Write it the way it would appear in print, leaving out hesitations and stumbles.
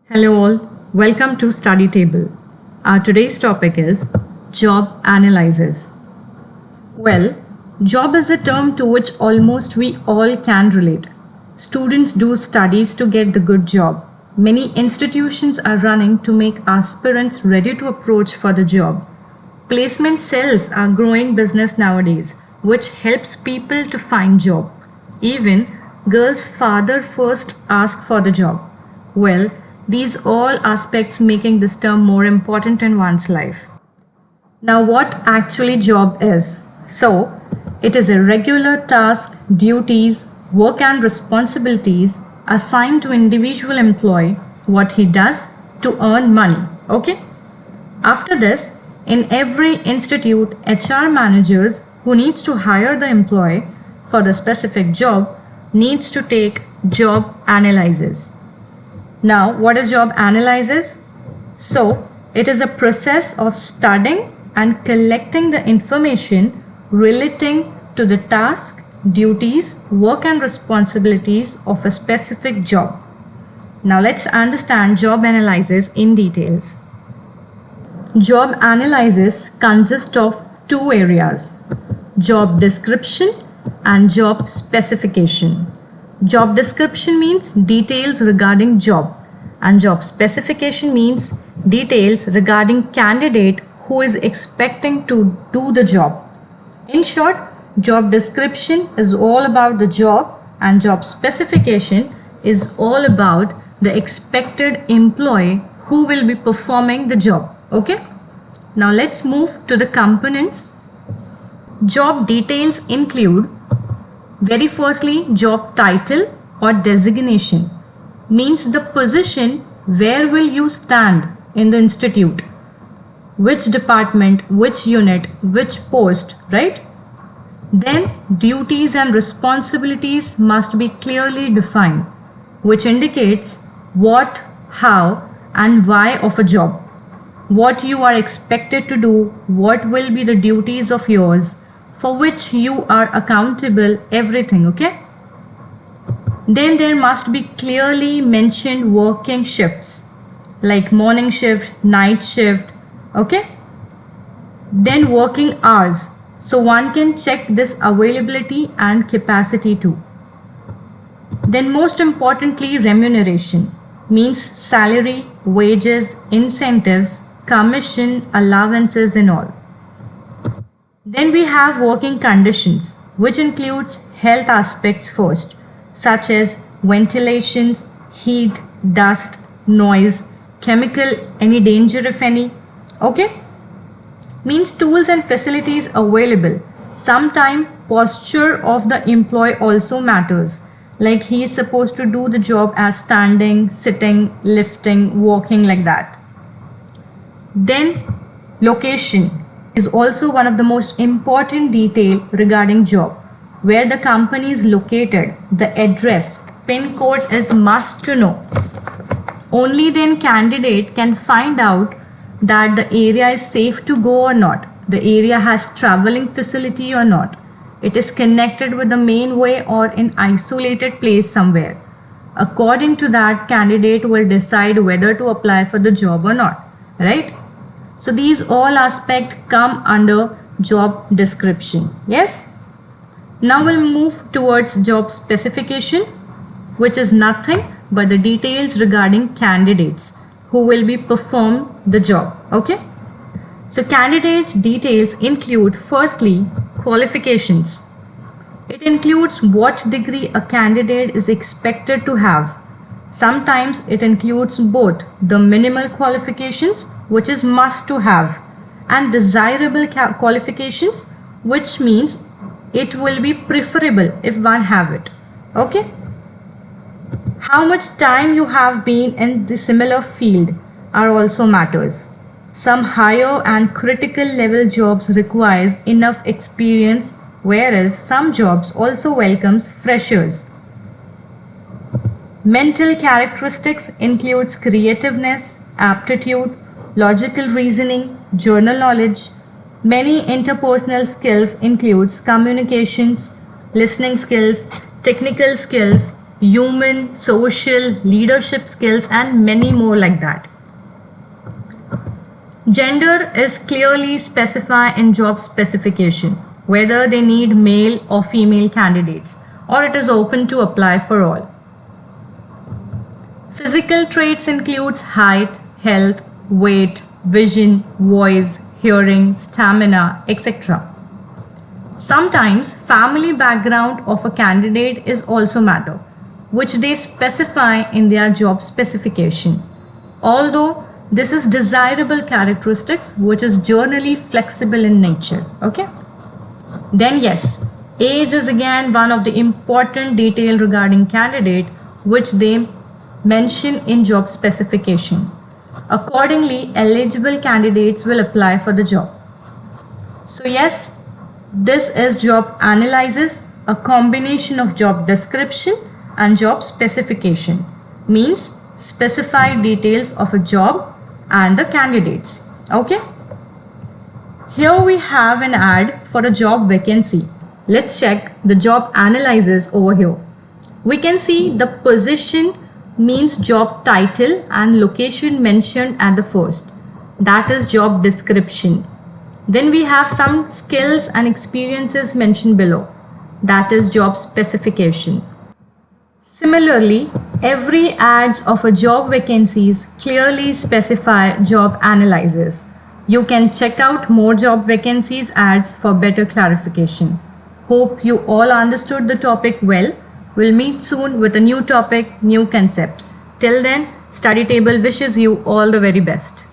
Hello all, welcome to Study Table. Our today's topic is job analysis. Well, job is a term to which almost we all can relate. Students do studies to get the good job. Many institutions are running to make aspirants ready to approach for the job. Placement cells are growing business nowadays, which helps people to find job. Even girls' father first ask for the job. Well, these all aspects making this term more important in one's life. Now what actually job is? So, it is a regular task, duties, work and responsibilities assigned to individual employee what he does to earn money. Okay? After this, in every institute, HR managers who needs to hire the employee for the specific job needs to take job analysis. Now, what is job analysis? So, it is a process of studying and collecting the information relating to the task, duties, work and responsibilities of a specific job. Now, let's understand job analysis in details. Job analysis consists of two areas: job description and job specification. Job description means details regarding job, and job specification means details regarding candidate who is expecting to do the job. In short, job description is all about the job and job specification is all about the expected employee who will be performing the job. Okay? Now let's move to the components. Job details include, very firstly, job title or designation means the position where will you stand in the institute, which department, which unit, which post, right? Then duties and responsibilities must be clearly defined, which indicates what, how and why of a job, what you are expected to do, what will be the duties of yours, for which you are accountable, everything, okay? Then there must be clearly mentioned working shifts like morning shift, night shift, okay? Then working hours, so one can check this availability and capacity too. Then most importantly, remuneration means salary, wages, incentives, commission, allowances and all. Then we have working conditions, which includes health aspects first, such as ventilations, heat, dust, noise, chemical, any danger if any. Okay? Means tools and facilities available. Sometimes posture of the employee also matters. Like he is supposed to do the job as standing, sitting, lifting, walking like that. Then location is also one of the most important detail regarding job. Where the company is located, the address, pin code is must to know. Only then candidate can find out that the area is safe to go or not. The area has traveling facility or not. It is connected with the main way or in isolated place somewhere. According to that, candidate will decide whether to apply for the job or not, right? So these all aspects come under job description. Yes? Now we'll move towards job specification, which is nothing but the details regarding candidates who will be perform the job. Okay? So candidates details include firstly qualifications. It includes what degree a candidate is expected to have. Sometimes it includes both the minimal qualifications, which is must to have, and desirable qualifications, which means it will be preferable if one have it. Okay? How much time you have been in the similar field are also matters. Some higher and critical level jobs requires enough experience, whereas some jobs also welcomes freshers. Mental characteristics includes creativeness, aptitude, logical reasoning, journal knowledge. Many interpersonal skills includes communications, listening skills, technical skills, human, social, leadership skills, and many more like that. Gender is clearly specified in job specification, whether they need male or female candidates, or it is open to apply for all. Physical traits includes height, health, weight, vision, voice, hearing, stamina, etc. Sometimes family background of a candidate is also matter, which they specify in their job specification. Although this is desirable characteristics which is generally flexible in nature. Okay. Then yes, age is again one of the important detail regarding candidate which they mention in job specification. Accordingly, eligible candidates will apply for the job. So yes, this is job analysis, a combination of job description and job specification, means specified details of a job and the candidates. Okay. Here we have an ad for a job vacancy. Let's check the job analysis over here. We can see the position means job title and location mentioned at the first. That is job description. Then we have some skills and experiences mentioned below. That is job specification. Similarly, every ads of a job vacancies clearly specify job analysis. You can check out more job vacancies ads for better clarification. Hope you all understood the topic well. We'll meet soon with a new topic, new concept. Till then, Study Table wishes you all the very best.